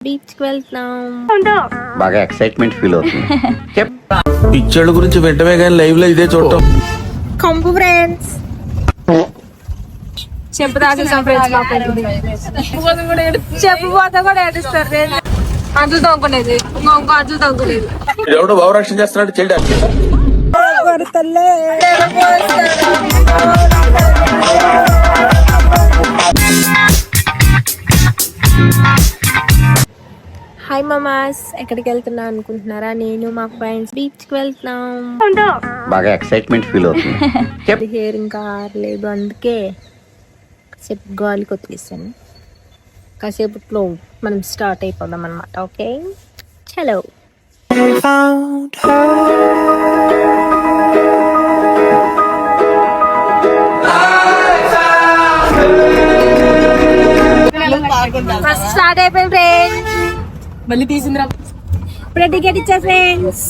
Beach కి వెళ్తాం. బాగా ఎక్సైట్మెంట్ ఫీల్ అవుతుంది. పిక్చర్ల గురించి వెంటనే కానీ లైవ్ లో ఇదే చూడటం. కంపు ఫ్రెండ్స్ చెప్పుదాకేసాం ఫ్రెండ్స్. మా ఫ్రెండ్ చెప్పిపోతే కూడా ఏడుస్తారు. అడ్లు తోముకునేది ఇంకో అడ్లు తోముకునేది. ఎవడో భావరక్షణ చేస్తున్నాడు చేయడానికి. హాయ్ మామాస్, ఎక్కడికి వెళ్తున్నా అనుకుంటున్నారా? నేను మా ఫ్రెండ్స్ బీచ్ కి వెళ్తున్నాం. బాగా ఎక్సైట్మెంట్ ఫీల్ అవుతుంది. హెయిర్ ఇంకా ఆరలేదు, అందుకే కాసేపు గాలి కొత్తేసాను. కాసేపట్లో మనం స్టార్ట్ అయిపోదాం అనమాట. ఓకే, చలో. స్టార్ట్ అయిపోయింది ఫ్రెండ్స్. మళ్ళీ తీసిందిరా. ఇప్పుడే టికెట్ ఇచ్చా ఫ్రెండ్స్.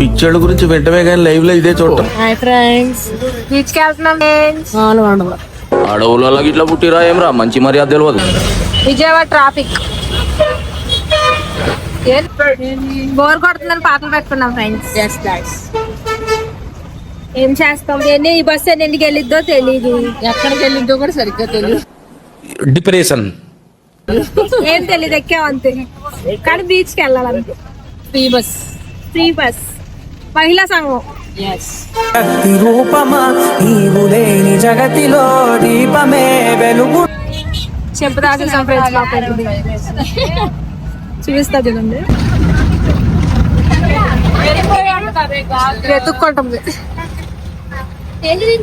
పిక్చర్ల గురించి వెంటనే కానీ లైవ్ లో ఇదే చూడటం. హాయ్ ఫ్రెండ్స్, బీచ్ కి వెళ్తున్నాం ఫ్రెండ్స్. అడవులలో ఇట్లా పుట్టిరా ఏమరా, మంచి మర్యాద తెలియదు. విజయవాడ ట్రాఫిక్ బోర్ కొడుతుందని పాటలు పెట్టుకున్నాం ఫ్రెండ్స్. ఏం చేస్తాం? ఈ బస్సు ఎందుకు వెళ్ళిద్దో తెలీదు, ఎక్కడికి వెళ్ళిందో కూడా సరిగ్గా తెలియదు. డిప్రెషన్ ఏం తెలీదు, ఎక్కాం అంతే. కానీ బీచ్ కి వెళ్ళాలంతే. Free bus. ఫ్రీ బస్, మహిళా సంఘం. రూపమా నీవు లేని జగతిలో దీపమే వెలుగు. చెప్పుదాకేసాం ఫ్రెండ్స్. మా ఫ్రెండ్ చూపిస్తా చూడండి. వెతుక్కుంటుంది.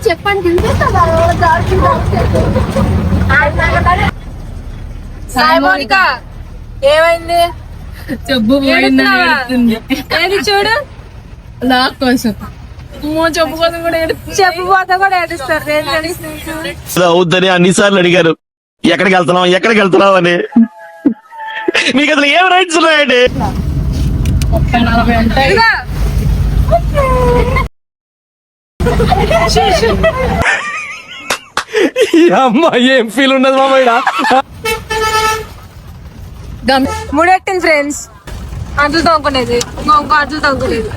చెప్పండి. ఏమైంది? చెప్పు ఏది చూడు, లాక్ కోసం చెప్పుకోసం కూడా చెప్పిపోతే కూడా ఏడుస్తారు. అవుద్దని అన్నిసార్లు అడిగారు, ఎక్కడికి వెళ్తున్నావు అని. మీకు అసలు ఏం రైట్స్ ఉన్నాయండి? 40 ఉంటాయి. అమ్మా ఏం ఫీల్ ఉండదు మామయ్య. ముడెట్టింది ఫ్రెండ్స్. అడ్లు తోముకునేది ఇంకో అడ్లు తోముకునేది.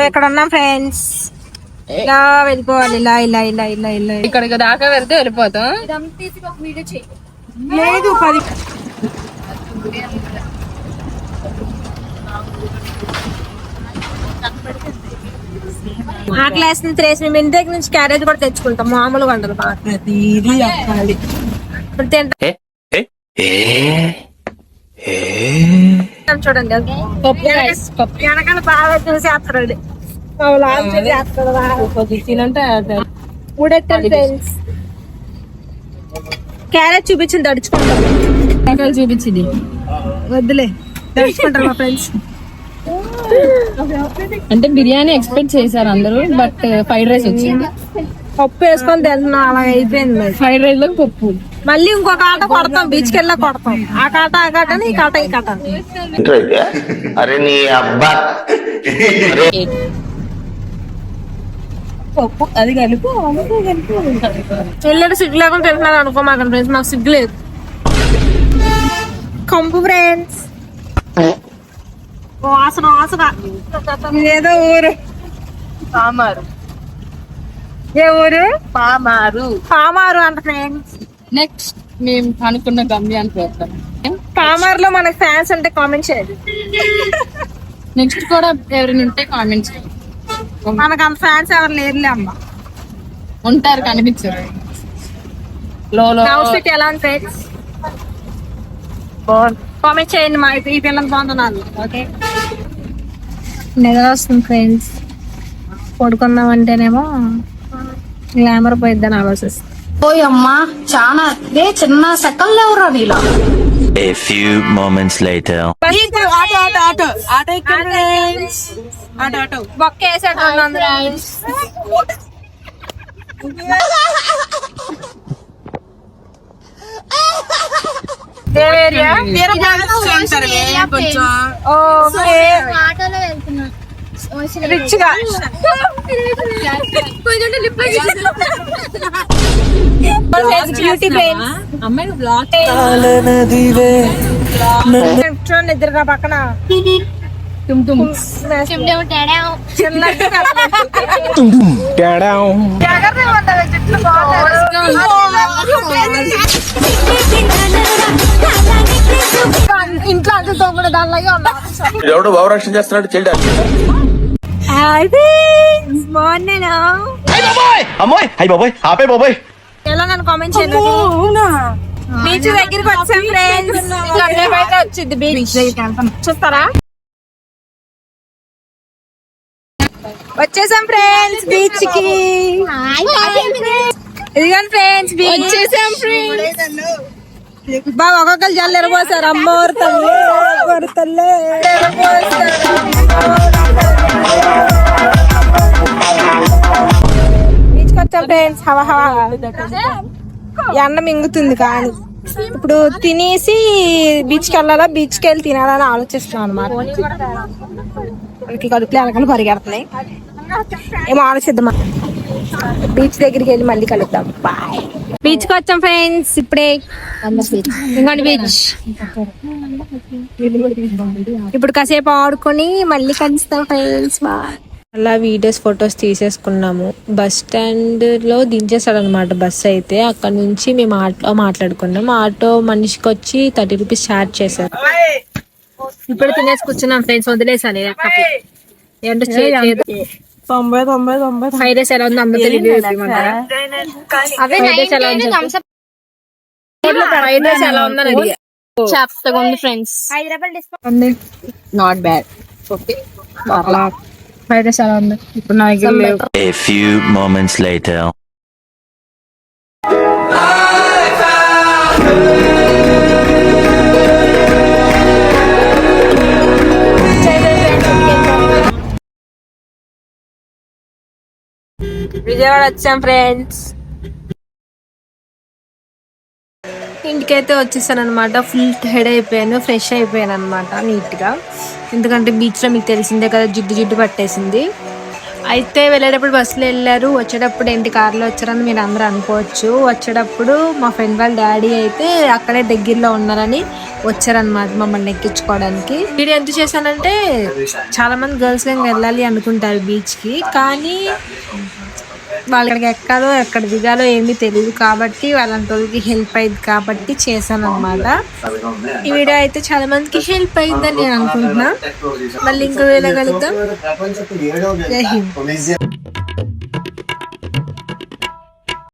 ఇక్కడ ఉన్నాం ఫ్రెండ్స్. ఇలా వెళ్ళిపోవాలి. ఇలా ఇలా ఇలా ఇలా ఇలా ఇక్కడికి దాకా వెళ్తే వెళ్ళిపోతాం. లేదు 10. ఆకలి వేస్తుంది త్రేసి. మేము ఇంటి దగ్గర నుంచి క్యారేజ్ కూడా తెచ్చుకుంటాం. మామూలుగా ఉండదు. ఇప్పుడు తింటాం చూడండి. వెనకాల బాగా చూసేస్తాడు. క్యారెట్ చూపించింది, దడుచుకుంటాం. చూపించింది వద్దులే, దడుచుకుంటారు మా ఫ్రెండ్స్. అంటే బిర్యానీ ఎక్స్పెక్ట్ చేశారు అందరూ, బట్ ఫ్రైడ్ రైస్ వచ్చింది. పప్పు వేసుకొని తింటున్నాం, అలా అయిపోయింది. ఫ్రైడ్ రైస్ లో పప్పు. మళ్ళీ ఇంకొక ఆట కొడతాం, బీచ్ కి వెళ్ళా కొడతాం. ఆ కాట ఆ కాటని, ఈ కాట ఈ కాట. అరే నీ అబ్బా, పప్పు అది కలుపు. చెల్లెడు సిగ్గు లేకుండా తింటున్నారు అనుకో మాకు ఫ్రెండ్స్. మాకు సిగ్గు లేదు. కంపు ఫ్రెండ్స్. వాసన వాసన. ఇదేదో ఊరు పామారు. ఏ ఊరు? పామారు. పామారు అంట ఫ్రెండ్స్. నెక్స్ట్ మేము అనుకున్న గమ్యానికి వెళ్తాం. పామార్ లో మనకి ఫ్యాన్స్ అంటే కామెంట్ చేయాలి. నెక్స్ట్ కూడా ఎవరైనా ఉంటే కామెంట్ చేయండి. మనకు అంత ఫ్యాన్స్ ఎవరు లేరులే అమ్మ. ఉంటారు, కనిపించారు. లోలో అవుట్ఫిట్ ఎలా ఉంది ఫ్రెండ్స్? కామెంట్ చేయండి. మా ఈ పిల్లలు బాగుంటున్నారు. ఓకే, నిద్ర వస్తుంది ఫ్రెండ్స్. పడుకుందామంటేనేమో గ్లామర్ పోయిద్దని ఆలోచిస్తుంది. ఓయమ్మా చాలా చిన్న సెకండ్ ఎవరా నీలా. A few moments later. బొక్క వేసాడు. రిచ్ గా బ్యూటీ ఫ్రెండ్స్ అమ్మాయి బ్లాక్ నదివే నిద్ర పక్కన తుమ్ తుమ్ ఇంట్లో అంత తోముడు దానిలాగే ఉన్నా ఎవడో భావరక్షణ చేస్తున్నాడు చెల్లి బాగున్నాను అమ్మోయ్ అయ్యి బాబోయ్ ఆపే బాబోయ్ ఎలా నన్ను కామెంట్ చేయండి బీచ్ దగ్గరికి వచ్చాం ఫ్రెండ్స్ బయట వచ్చింది బీచ్ చూస్తారా వచ్చేసాం ఫ్రెండ్స్ బీచ్ కి ఇదిగోండి ఫ్రెండ్స్ బీచ్ వచ్చేసాం బాగా ఒక్కొక్కరు జల్లు ఎరబోసారు అమ్మోరు తల్లి అమ్మోరు తల్లి బీచ్కి వచ్చాం ఫ్రెండ్స్ హవా హవా ఎండ మింగుతుంది కానీ ఇప్పుడు తినేసి బీచ్కి వెళ్ళాలా బీచ్కి వెళ్ళి తినాలని ఆలోచిస్తున్నాం అనమాట కడుపులో వెనకాల పరిగెడుతున్నాయి ఏమో ఆలోచిద్దామా బీచ్ దగ్గరికి వెళ్ళి మళ్ళీ కలుద్దాం బాయ్ బీచ్ కి వచ్చాం ఫ్రెండ్స్ ఇప్పుడే ఇంకోటి బీచ్ ఇప్పుడు కాసేపు ఆడుకొని మళ్ళీ కలుస్తాం ఫ్రెండ్స్ బాయ్ అలా వీడియోస్ ఫొటోస్ తీసేసుకున్నాము బస్ స్టాండ్ లో దించేసాడు అనమాట బస్ అయితే అక్కడ నుంచి మేము ఆటో మాట్లాడుకున్నాం ఆటో మనిషికి వచ్చి 30 రూపీస్ ఛార్జ్ చేశారు ఇప్పుడు తినేసి కూర్చున్నాం ఫ్రెండ్స్ వదిలేసాను ఫ్రైడ్ రైస్ ఎలా ఉంది అందరితో రివ్యూ ఇవ్వమంటారా ఫ్రైడ్ రైస్ ఎలా ఉంది ఫ్రైడ్ రైస్ ఎలా ఉందని అడిగా చెప్తాగా ఉంది friends not bad okay fried rice ఎలా ఉంది ఇప్పుడు నా దగ్గర లేవు A few moments later. Vijayawada వచ్చాం ఫ్రెండ్స్ ఇంటికైతే వచ్చేసాను అనమాట ఫుల్ టైర్డ్ అయిపోయాను ఫ్రెష్ అయిపోయాను అనమాట నీట్ గా ఎందుకంటే బీచ్ లో మీకు తెలిసిందే కదా జిడ్డు జిడ్డు పట్టేసింది అయితే వెళ్ళేటప్పుడు బస్సులో వెళ్ళారు వచ్చేటప్పుడు ఏంటి కార్లో వచ్చారని మీరు అందరూ అనుకోవచ్చు వచ్చేటప్పుడు మా ఫ్రెండ్ వాళ్ళ డాడీ అయితే అక్కడే దగ్గరలో ఉన్నారని వచ్చారనమాట మమ్మల్ని ఎక్కించుకోవడానికి వీడియో ఎంత చేశానంటే చాలా మంది గర్ల్స్ వెళ్ళాలి అనుకుంటారు బీచ్ కి కానీ వాళ్ళకి ఎక్కాలో ఎక్కడ దిగాలో ఏమీ తెలియదు కాబట్టి వాళ్ళంటి వాళ్ళకి హెల్ప్ అయింది కాబట్టి చేశాను అనమాట ఈ వీడియో అయితే చాలా మందికి హెల్ప్ అయిందని నేను అనుకుంటున్నా మళ్ళీ ఇంకో వేళ కలుద్దాం జై హింద్